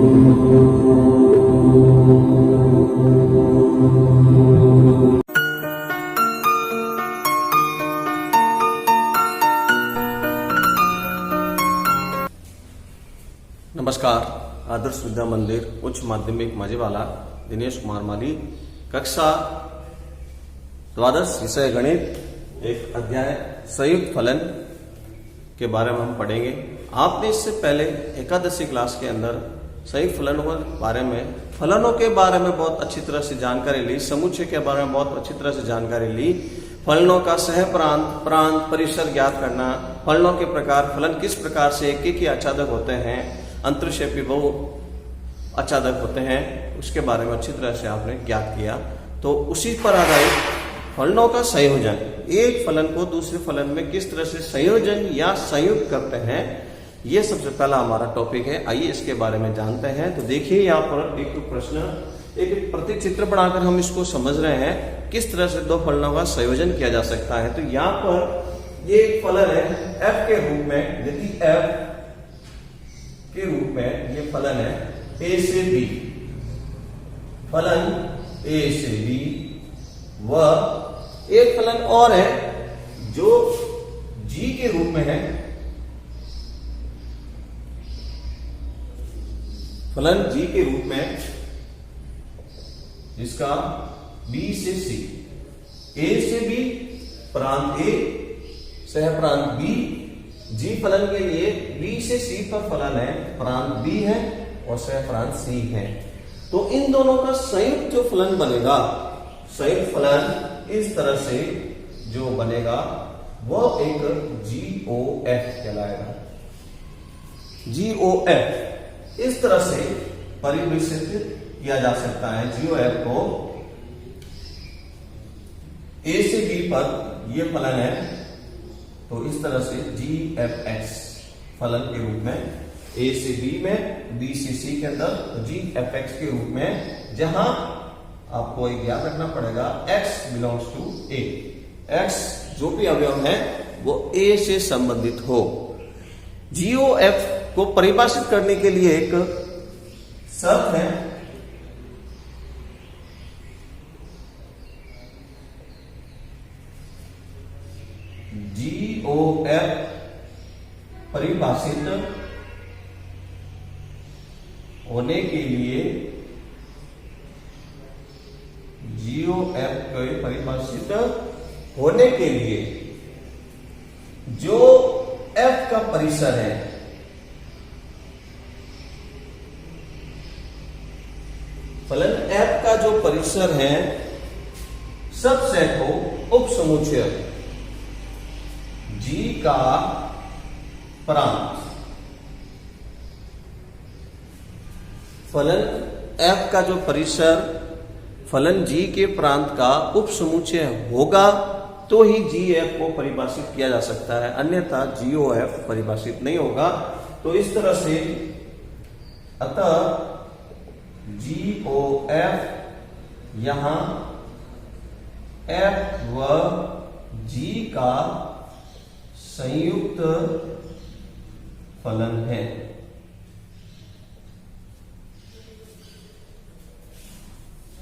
नमस्कार। आदर्श विद्या मंदिर उच्च माध्यमिक माझेवाला दिनेश कुमार माली, कक्षा द्वादश, विषय गणित, एक अध्याय संयुक्त फलन के बारे में हम पढ़ेंगे। आपने इससे पहले एकादशी क्लास के अंदर संयुक्त फलनों के बारे में, फलनों के बारे में बहुत अच्छी तरह से जानकारी ली, समुच्चय के बारे में बहुत अच्छी तरह से जानकारी ली, फलनों का सह प्रांत, प्रांत, परिसर ज्ञात करना, फलनों के प्रकार, फलन किस प्रकार से एक ही आच्छादक होते हैं, अंतरक्षेपी बहु आच्छादक होते हैं, उसके बारे में अच्छी तरह से आपने ज्ञात किया। तो उसी पर आधारित फलनों का संयोजन, एक फलन को दूसरे फलन में किस तरह से संयोजन या संयुक्त करते हैं, यह सबसे पहला हमारा टॉपिक है। आइए इसके बारे में जानते हैं। तो देखिए यहाँ पर एक प्रश्न, एक प्रतीक चित्र बनाकर हम इसको समझ रहे हैं किस तरह से दो फलनों का संयोजन किया जा सकता है। तो यहाँ पर ये एक फलन है f के रूप में, यदि f के रूप में ये फलन है a से b, फलन a से b, व एक फलन और है जो g के रूप में है, फलन g के रूप में, जिसका b से c, a से b, प्रांत a, सह प्रांत b, जी फलन के लिए b से c पर फलन है, प्रांत b है और सह प्रांत c है। तो इन दोनों का संयुक्त जो फलन बनेगा, संयुक्त फलन इस तरह से जो बनेगा वह एक GOF कहलाएगा। GOF इस तरह से परिभाषित किया जा सकता है। GOF को a से b पर यह फलन है, तो इस तरह से GFX फलन के रूप में, a से b में, b से c के अंदर, तो GFX के रूप में, जहां आपको एक याद रखना पड़ेगा x belongs to a, x जो भी अवयव है वो a से संबंधित हो। GOF को परिभाषित करने के लिए एक शर्त है, GOF परिभाषित होने के लिए, GOF को परिभाषित होने के लिए जो f का परिसर है, फलन f का जो परिसर है, सब सेट हो उप समुच्चय G का प्रांत, फलन f का जो परिसर फलन g के प्रांत का उप समुच्चय होगा तो ही GF को परिभाषित किया जा सकता है, अन्यथा GOF परिभाषित नहीं होगा। तो इस तरह से अतः GOF यहां f व g का संयुक्त फलन है।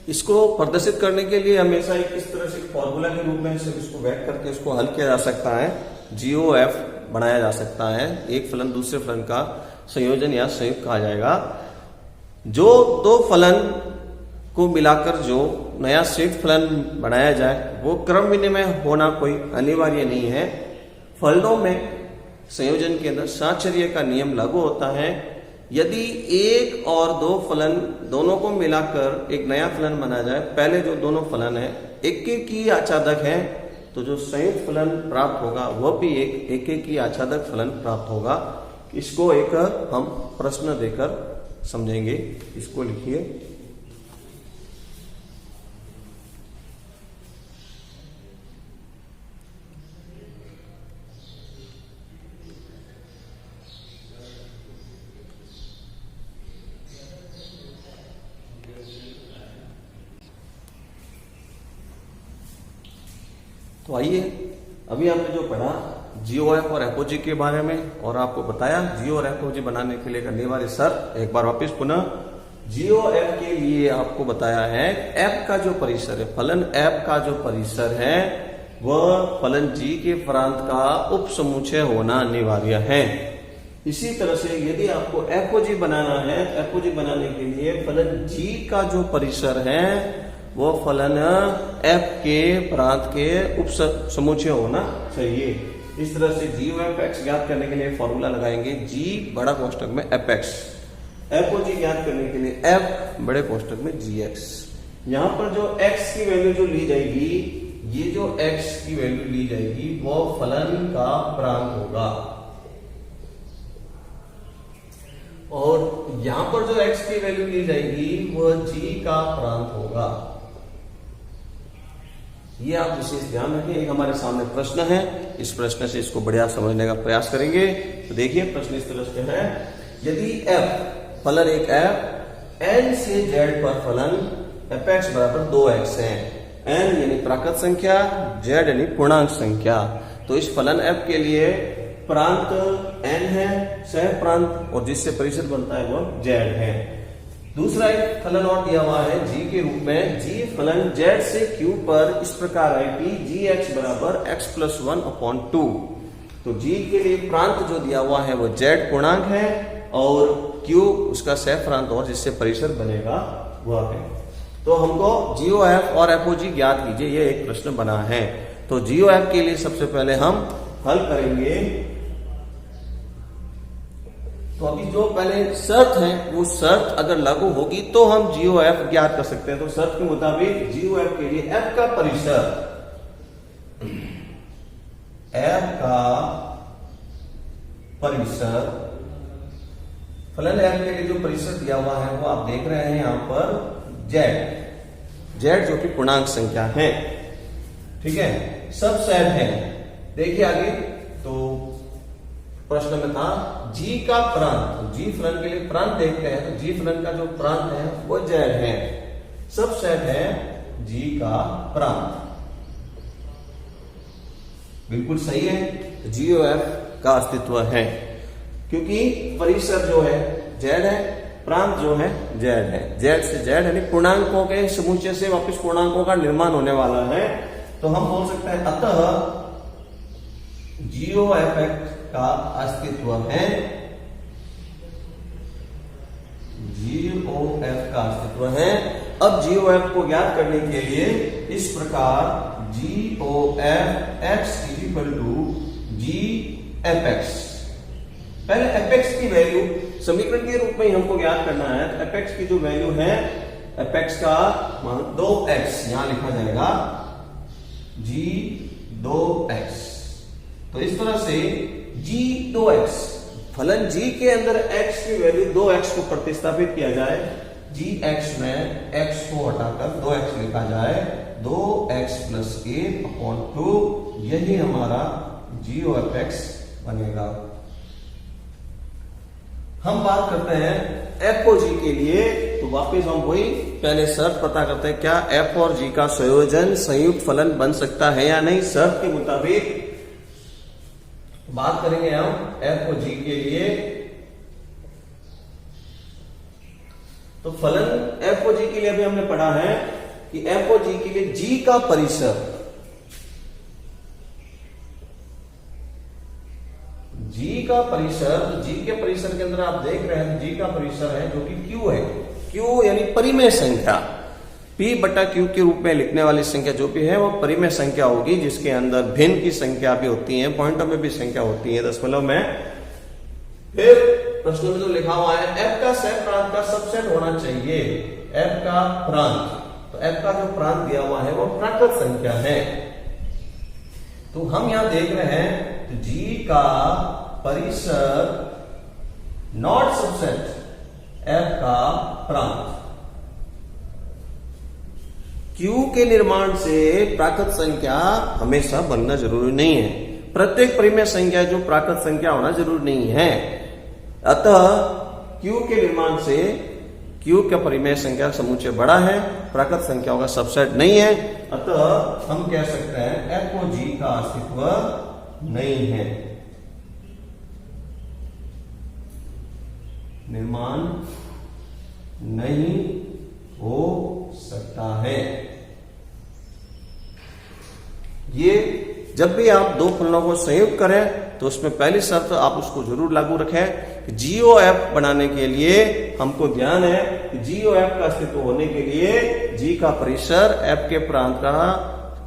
इसको प्रदर्शित करने के लिए हमेशा एक इस तरह से फॉर्मूला के रूप में इसको व्यक्त करके इसको हल किया जा सकता है, GOF बनाया जा सकता है। एक फलन दूसरे फलन का संयोजन या संयुक्त कहा जाएगा। जो दो फलन को मिलाकर जो नया संयुक्त फलन बनाया जाए वो क्रम विनिमय होना कोई अनिवार्य नहीं है। फलनों में संयोजन के अंदर साहचर्य का नियम लागू होता है। यदि एक और दो फलन दोनों को मिलाकर एक नया फलन बना जाए, पहले जो दोनों फलन है एक एक ही आच्छादक है, तो जो संयुक्त फलन प्राप्त होगा वह भी एक एक ही आच्छादक फलन प्राप्त होगा। इसको एक हम प्रश्न देकर समझेंगे। इसको लिखिए, तो आइए अभी हमने जो पढ़ा GOF और FOG के बारे में और आपको बताया GO और FOG बनाने के लिए करने वाली शर्त। एक बार वापस पुनः GOF के लिए आपको बताया है F का जो परिसर है, फलन F का जो परिसर है वह फलन G के प्रांत का उप समुच्चय होना अनिवार्य है। इसी तरह से यदि आपको FOG बनाना है, FOG बनाने के लिए फलन G का जो परिसर है वो फलन F के प्रांत के उप समुच्चय होना चाहिए। इस तरह से GOF ज्ञात करने के लिए फॉर्मूला लगाएंगे G बड़ा कोष्टक में FX, FOG ज्ञात करने के लिए F बड़े कोष्टक में GX। यहां पर जो X की वैल्यू जो ली जाएगी, ये जो X की वैल्यू ली जाएगी वो फलन का प्रांत होगा और यहां पर जो X की वैल्यू ली जाएगी वह G का प्रांत होगा। ये आप विशेष ध्यान रखें। एक हमारे सामने प्रश्न है, इस प्रश्न से इसको बढ़िया समझने का प्रयास करेंगे। तो देखिए प्रश्न इस तरह से है, यदि F फलन एक F N से Z पर फलन Fx बराबर 2x है, N यानी प्राकृत संख्या, Z यानी पूर्णांक संख्या, तो इस फलन F के लिए प्रांत N है, सह प्रांत और जिससे परिसर बनता है वह Z है। दूसरा एक फलन और दिया हुआ है G के रूप में, G फलन Z से Q पर इस प्रकार है कि Gx बराबर x+1/2। तो G के लिए प्रांत जो दिया हुआ है वो Z पूर्णांक है और Q उसका सह प्रांत और जिससे परिसर बनेगा वह है। तो हमको GOF और FOG ज्ञात कीजिए, ये एक प्रश्न बना है। तो GOF के लिए सबसे पहले हम हल करेंगे। तो अभी जो पहले शर्त है वो शर्त अगर लागू होगी तो हम GOF ज्ञात कर सकते हैं। तो शर्त के मुताबिक GOF के लिए F का परिसर, F का परिसर फलन F के लिए जो परिसर दिया हुआ है वो आप देख रहे हैं यहां पर Z जो कि पूर्णांक संख्या है, ठीक है, सबसेट है। देखिए आगे तो प्रश्न में था G का प्रांत, G फलन के लिए प्रांत देखते हैं तो G फलन का जो प्रांत है वो Z है, सबसेट है G का प्रांत। बिल्कुल सही है, GOF का अस्तित्व है क्योंकि परिसर जो है Z है, प्रांत जो है Z है, Z से Z यानी पूर्णांकों के समुच्चय से वापस पूर्णांकों का निर्माण होने वाला है। तो हम बोल सकते हैं अतः GOF का अस्तित्व है, GOF का अस्तित्व है। अब GOF को ज्ञात करने के लिए इस प्रकार GOF x GFX, पहले fx की वैल्यू समीकरण के रूप में ही हमको ज्ञात करना है। तो fx की जो वैल्यू है, fx का मान 2x यहां लिखा जाएगा G2x। तो इस तरह से G2x फलन G के अंदर x की वैल्यू 2x को प्रतिस्थापित किया जाए, Gx में x को हटाकर 2x लिखा जाए, 2x+1/2, यही हमारा GOFX बनेगा। हम बात करते हैं FOG के लिए। तो वापस हम वही पहले शर्त पता करते हैं, क्या F और G का संयोजन संयुक्त फलन बन सकता है या नहीं। शर्त के मुताबिक बात करेंगे हम F और G के लिए। तो फलन F और G के लिए अभी हमने पढ़ा है कि F और G के लिए G का परिसर, G का परिसर, G के परिसर के अंदर आप देख रहे हैं G का परिसर है जो कि Q है, Q यानी परिमेय संख्या, P बटा Q के रूप में लिखने वाली संख्या जो भी है वो परिमेय संख्या होगी, जिसके अंदर भिन्न की संख्या भी होती है, पॉइंटों में भी संख्या होती है, दशमलव में। फिर प्रश्न में जो लिखा हुआ है F का सह प्रांत का सबसेट होना चाहिए, F का प्रांत, तो F का जो प्रांत दिया हुआ है वो प्राकृत संख्या है। तो हम यहां देख रहे हैं G का परिसर नॉट सबसेट F का प्रांत। Q के निर्माण से प्राकृत संख्या हमेशा बनना जरूरी नहीं है, प्रत्येक परिमेय संख्या जो प्राकृत संख्या होना जरूरी नहीं है। अतः Q के निर्माण से Q का परिमेय संख्या समुच्चय बड़ा है, प्राकृत संख्याओं का सबसेट नहीं है। अतः हम कह सकते हैं F और G का अस्तित्व नहीं है, निर्माण नहीं हो सकता है। ये जब भी आप दो फलनों को संयुक्त करें तो उसमें पहली शर्त आप उसको जरूर लागू रखें कि जीओएफ बनाने के लिए हमको ध्यान है कि जीओएफ का अस्तित्व होने के लिए जी का परिसर एफ के प्रांत का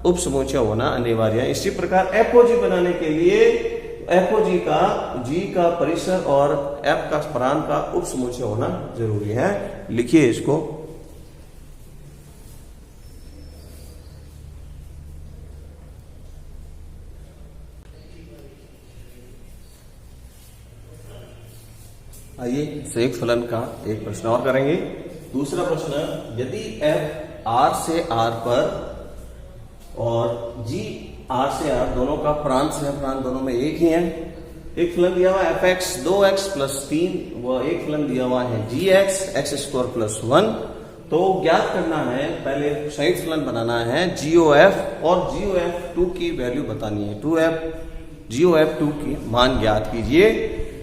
उपसमुच्चय होना अनिवार्य है। इसी प्रकार एफओजी बनाने के लिए एफओजी का जी का परिसर और एफ का प्रांत का उपसमुच्चय होना जरूरी है। लिखिए इसको। आइए संयुक्त फलन का एक प्रश्न और करेंगे। दूसरा प्रश्न, यदि एफ आर से आर पर और जी आर से आर दोनों का प्रांत से प्रांत दोनों में एक ही है। एक फलन दिया हुआ एफ एक्स 2x + 3 व एक फलन दिया हुआ है जी एक्स x² + 1। तो ज्ञात करना है, पहले संयुक्त फलन बनाना है जीओएफ और जीओएफ2 की वैल्यू बतानी है। जीओएफ2 की मान ज्ञात कीजिए।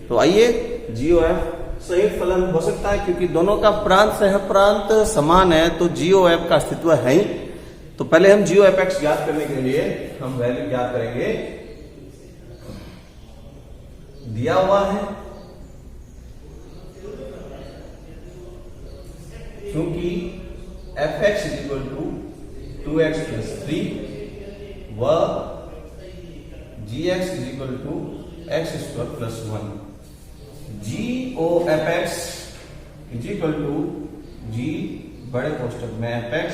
तो आइए, जीओएफ संयुक्त फलन हो सकता है क्योंकि दोनों का प्रांत सह प्रांत समान है, तो जीओएफ का अस्तित्व है ही। तो पहले हम जीओएफ ज्ञात करने के लिए हम वैल्यू ज्ञात करेंगे। दिया हुआ है क्योंकि fx = 2x + 3 व gx = x² + 1। GOFX = G बड़े कोष्ठक में fx।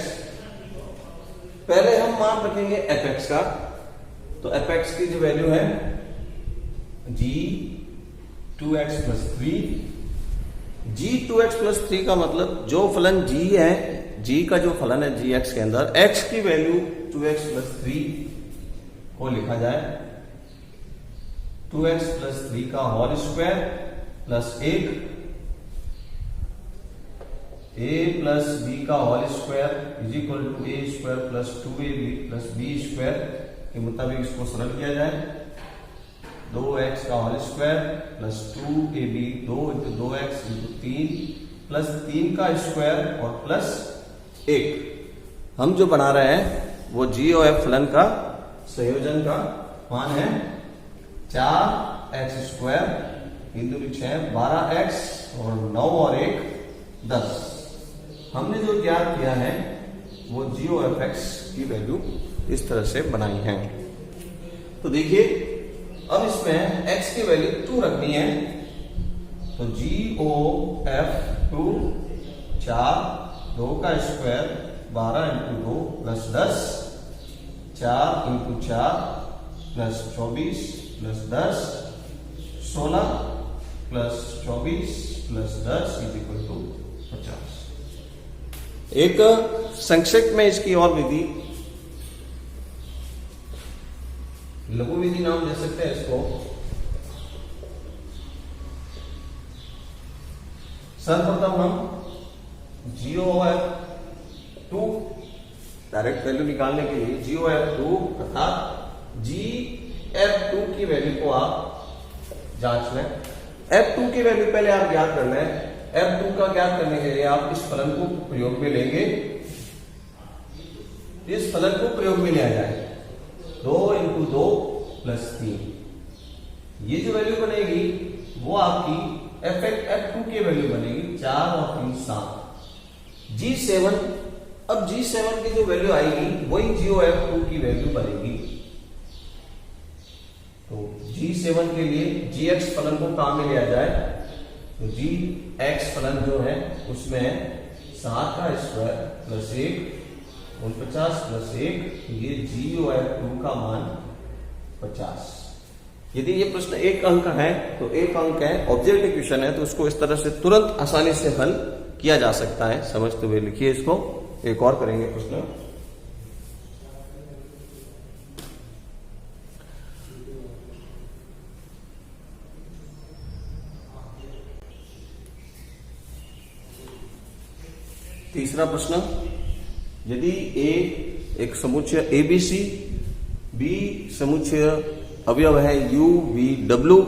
पहले हम मान रखेंगे fx का। तो fx की जो वैल्यू है G 2x + 3। G 2x + 3 का मतलब जो फलन G है, G का जो फलन है gx के अंदर x की वैल्यू 2x + 3 को लिखा जाए 2x + 3 का होल स्क्वायर + 1 a + b का whole square = a² + 2ab + b² के मुताबिक इसको सरल किया जाए। 2x का होल स्क्वायर + 2ab 2 × 2x × 3 + 3 का स्क्वायर और + 1। हम जो बना रहे हैं वो जीओएफ फलन का संयोजन का मान है 4x² बिंदु 6 12x और 9 और 1 10। हमने जो ज्ञात किया है वो जीओएफ की वैल्यू इस तरह से बनाई है। तो देखिए, अब इसमें x की वैल्यू 2 रखनी है। तो GOF2 4 2 का स्क्वायर 12 × 2 + 10 4 × 4 + 24 + 10 16 + 24 + 10 = 50। एक संक्षेप में इसकी और विधि लघु विधि नाम दे सकते हैं इसको। सर्वप्रथम हम GOF2 डायरेक्ट वैल्यू निकालने के लिए GOF2 अर्थात GF2 की वैल्यू को आप जांच लें। F2 की वैल्यू पहले आप ज्ञात कर लें। F2 का ज्ञात करने के लिए आप इस फलन को प्रयोग में लेंगे। इस फलन को प्रयोग में लिया जाए 2 × 2 + 3। ये जो वैल्यू बनेगी वो आपकी F2 की वैल्यू बनेगी 4 और 3 7। G7, अब G7 की जो वैल्यू आएगी वही GOF2 की वैल्यू बनेगी। तो G7 के लिए GX फलन को काम में लिया जाए तो GX फलन जो है उसमें 7 का स्क्वायर + 1 49 + 1, ये GOF2 का मान 50। यदि ये प्रश्न एक अंक है तो एक अंक है, ऑब्जेक्टिव क्वेश्चन है, तो उसको इस तरह से तुरंत आसानी से हल किया जा सकता है। समझते हुए लिखिए इसको। एक और करेंगे प्रश्न। तीसरा प्रश्न, यदि A एक समुच्चय ABC, B समुच्चय अवयव है यू वी डब्ल्यू।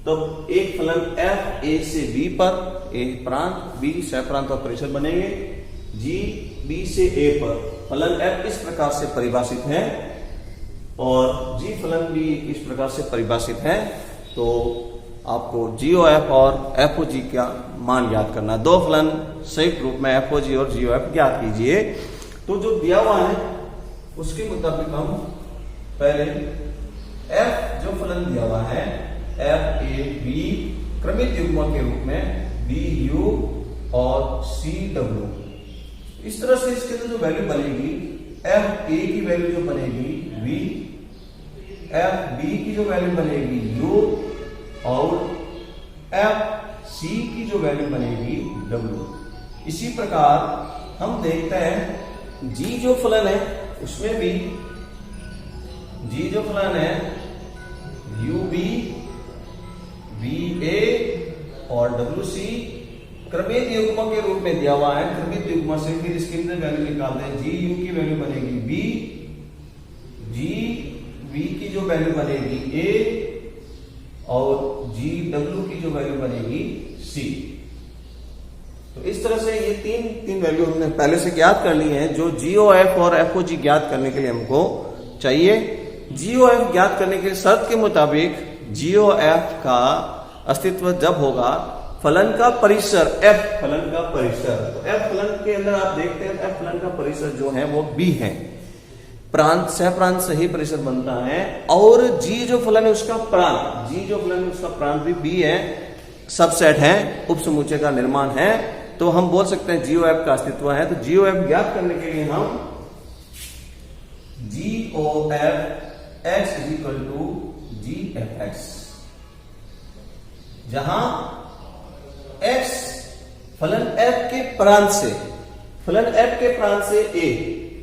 तब एक फलन एफ ए से बी पर, ए प्रांत, बी सह प्रांत और परिसर बनेंगे। जी बी से ए पर फलन एफ इस प्रकार से परिभाषित है और जी फलन भी इस प्रकार से परिभाषित है। तो आपको जीओएफ और एफओजी का मान ज्ञात करना। दो फलन संयुक्त रूप में एफओजी और जीओएफ ज्ञात कीजिए। तो जो दिया हुआ है उसके मुताबिक हम पहले एफ जो फलन दिया हुआ है एफ ए बी क्रमित युग्म के रूप में बी यू और सी डब्ल्यू, इस तरह से इसके अंदर जो वैल्यू बनेगी एफ ए की वैल्यू जो बनेगी वी, एफ बी की जो वैल्यू बनेगी यू और एफ सी की जो वैल्यू बनेगी डब्ल्यू। इसी प्रकार हम देखते हैं जी जो फलन है उसमें भी जी जो फलन है यू बी बी ए और डब्ल्यू सी क्रमित युग्म के रूप में दिया हुआ है। क्रमित युग्म से फिर इसके अंदर वैल्यू निकालते हैं। जी यू की वैल्यू बनेगी बी, जी बी की जो वैल्यू बनेगी ए और जी डब्ल्यू की जो वैल्यू बनेगी सी। तो इस तरह से ये तीन वैल्यू हमने पहले से ज्ञात कर ली है जो जीओएफ और एफओजी ज्ञात करने के लिए हमको चाहिए। जीओएफ ज्ञात करने के शर्त के मुताबिक जीओएफ का अस्तित्व जब होगा फलन का परिसर, एफ फलन का परिसर। तो एफ फलन के अंदर आप देखते हैं एफ फलन का परिसर जो है वो बी है, प्रांत सह प्रांत से ही परिसर बनता है। और जी जो फलन है उसका प्रांत, जी जो फलन है उसका प्रांत भी बी है, सबसेट है, उपसमुच्चय का निर्माण है। तो हम बोल सकते हैं जीओएफ का अस्तित्व है। तो जीओएफ ज्ञात करने के लिए हम g o f x is equal to g f x, जहां एक्स फलन एफ के प्रांत से, फलन एफ के प्रांत से ए,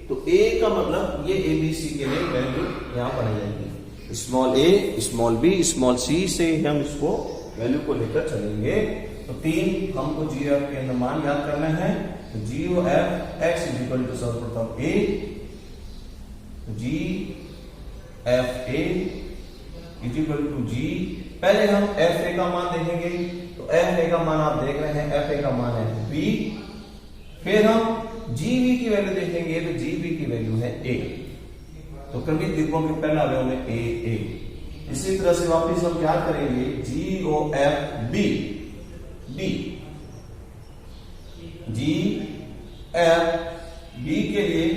तो ए का मतलब ये एबीसी के लिए वैल्यू यहां पर आ जाएगी। स्मॉल ए, स्मॉल बी, स्मॉल सी से हम इसको वैल्यू को लेकर चलेंगे। तो तीन हमको जीओएफ के अंदर मान याद करना है। तो g o f x is equal to सर्वप्रथम a, g f a is equal to g. पहले हम एफ ए का मान देखेंगे। तो एफ ए का मान आप देख रहे हैं, एफ ए का मान है बी। फिर हम जीवी की वैल्यू देखेंगे तो जीवी की वैल्यू है ए। तो क्रमित युग्मों के पहला अवयव में ए ए। इसी तरह से वापस हम क्या करेंगे जीओएफ बी बी, जी एफ बी के लिए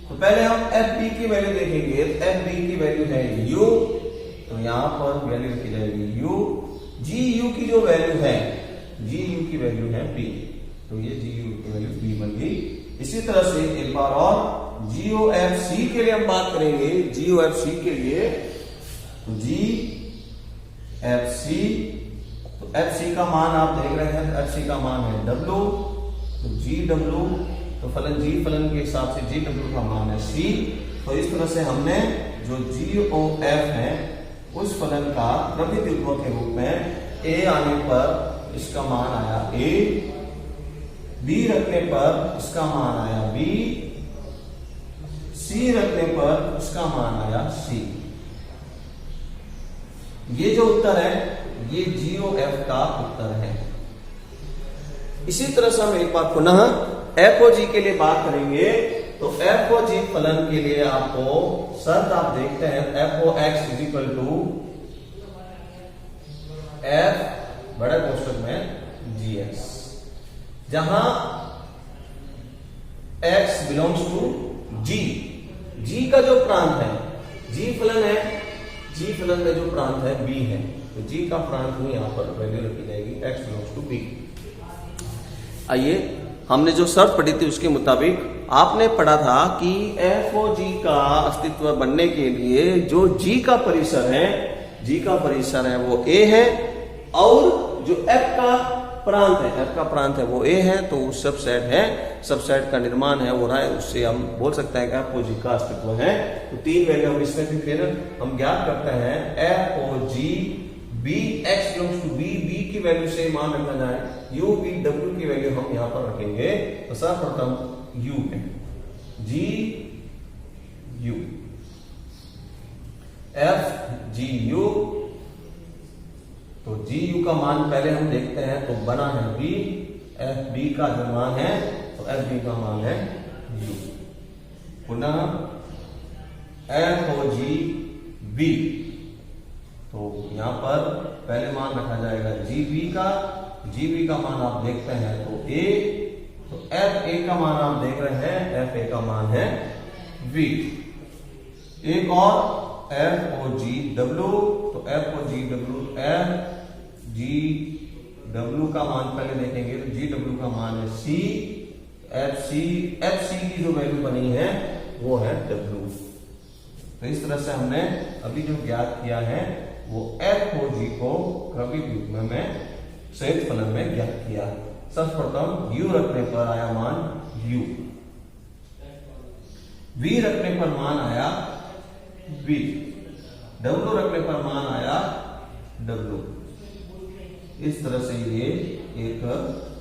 तो पहले हम एफ बी की वैल्यू देखेंगे। तो एफ बी की वैल्यू है यू, तो यहां पर वैल्यू रखी जाएगी यू। जी यू की जो वैल्यू है, जी यू की वैल्यू है बी, तो ये जी यू की वैल्यू बी बन गई। इसी तरह से एक बार और जीओएफ सी के लिए हम बात करेंगे। जीओएफ सी के लिए जी एफ सी, तो एफ सी का मान आप देख रहे हैं, एफ सी का मान है डब्ल्यू, तो जी डब्ल्यू, तो फलन जी फलन के हिसाब से जी डब्ल्यू का मान है सी। तो इस तरह से हमने जो जीओएफ है उस फलन का क्रमित युग्म के रूप में ए आने पर इसका मान आया ए, बी रखने पर इसका मान आया बी, सी रखने पर इसका मान आया सी। ये जो उत्तर है ये जीओएफ का उत्तर है। इसी तरह से हम एक बार पुनः एफओजी के लिए बात करेंगे। तो एफओजी फलन के लिए आपको शर्त आप देखते हैं FO X is equal to F बड़े कोष्टक में जी एक्स, जहां x belongs to G, G का जो प्रांत है, जी फलन है, जी फलन में जो प्रांत है बी है, तो जी का प्रांत में यहां पर वैल्यू रखी जाएगी x बिलोंग्स टू बी। आइए हमने जो शर्त पढ़ी थी उसके मुताबिक आपने पढ़ा था कि एफ ओ जी का अस्तित्व बनने के लिए जो जी का परिसर है, जी का परिसर है वो ए है और जो एफ का प्रांत है, एफ का प्रांत है वो ए है, तो सबसेट है, सबसेट का निर्माण है हो रहा है, उससे हम बोल सकते हैं कि एफ ओ जी का अस्तित्व है। तो तीन वैल्यू हम इसमें भी फिर हम ज्ञात करते हैं f o g b x belongs to b, b की वैल्यू से मान रखना जाए, यू बी डब्ल्यू की वैल्यू हम यहां पर रखेंगे। तो सर्वप्रथम यू है g u, f g u, तो जी यू का मान पहले हम देखते हैं, तो बना है बी, एफ बी का जो मान है तो एफ बी का मान है यू। पुनः एफ ओ जी बी, तो यहां पर पहले मान रखा जाएगा जी बी का, जी बी का मान आप देखते हैं तो ए, तो एफ ए का मान आप देख रहे हैं, एफ ए का मान है वी। एक और एफ ओ जी डब्ल्यू, तो एफ ओ जी डब्ल्यू, एफ जी डब्ल्यू का मान पहले देखेंगे तो जी डब्ल्यू का मान है सी, एफ सी की जो वैल्यू बनी है वो है डब्ल्यू। तो इस तरह से हमने अभी जो ज्ञात किया है वो एफ ओ जी को क्रमिक युग्म में संयुक्त फलन में ज्ञात किया। सर्वप्रथम u रखने पर आया मान u, v रखने पर मान आया v, w रखने पर मान आया w। इस तरह से ये एक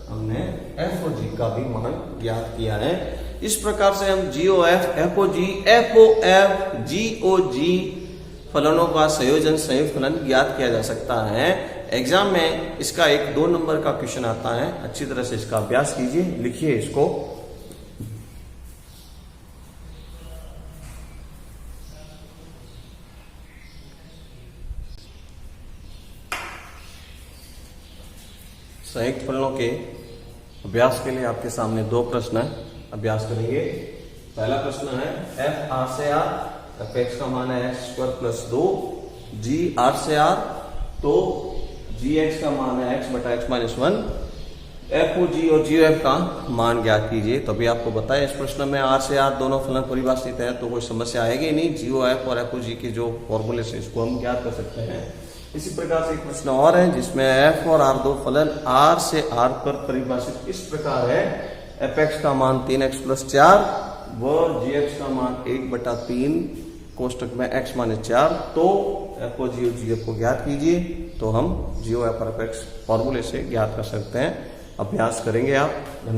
हमने एफ ओ जी का भी मान ज्ञात किया है। इस प्रकार से हम जी ओ एफ, एफ ओ जी, एफ ओ एफ, जी ओ जी फलनों का संयोजन संयुक्त फलन ज्ञात किया जा सकता है। एग्जाम में इसका एक 2 नंबर का क्वेश्चन आता है, अच्छी तरह से इसका अभ्यास कीजिए, लिखिए इसको। संयुक्त फलनों के अभ्यास के लिए आपके सामने 2 प्रश्न है, अभ्यास करेंगे। पहला प्रश्न है एफ आर से आर, एफ एक्स का मान है x square plus 2, g R से आर, तो जी एक्स का मान है एक्स बटा x minus 1, f o g और जी ओ एफ का मान ज्ञात कीजिए। तो अभी आपको बताया इस प्रश्न में आर से आर दोनों फलन परिभाषित है, तो कोई समस्या आएगी नहीं। जी ओ एफ और एफ ओ जी के जो फॉर्मूले से इसको हम ज्ञात कर सकते हैं। इसी प्रकार से एक प्रश्न और है जिसमें एफ और आर दो फलन आर से आर पर परिभाषित इस प्रकार है, एफ एक्स का मान 3x प्लस 4 व जी एक्स का मान 1/3 कोष्टक में x माइनस 4, तो एफ ओ जी और जी एफ को ज्ञात कीजिए। तो हम जी ओ एफ और एफ एक्स फॉर्मूले से ज्ञात कर सकते हैं। अभ्यास करेंगे आप।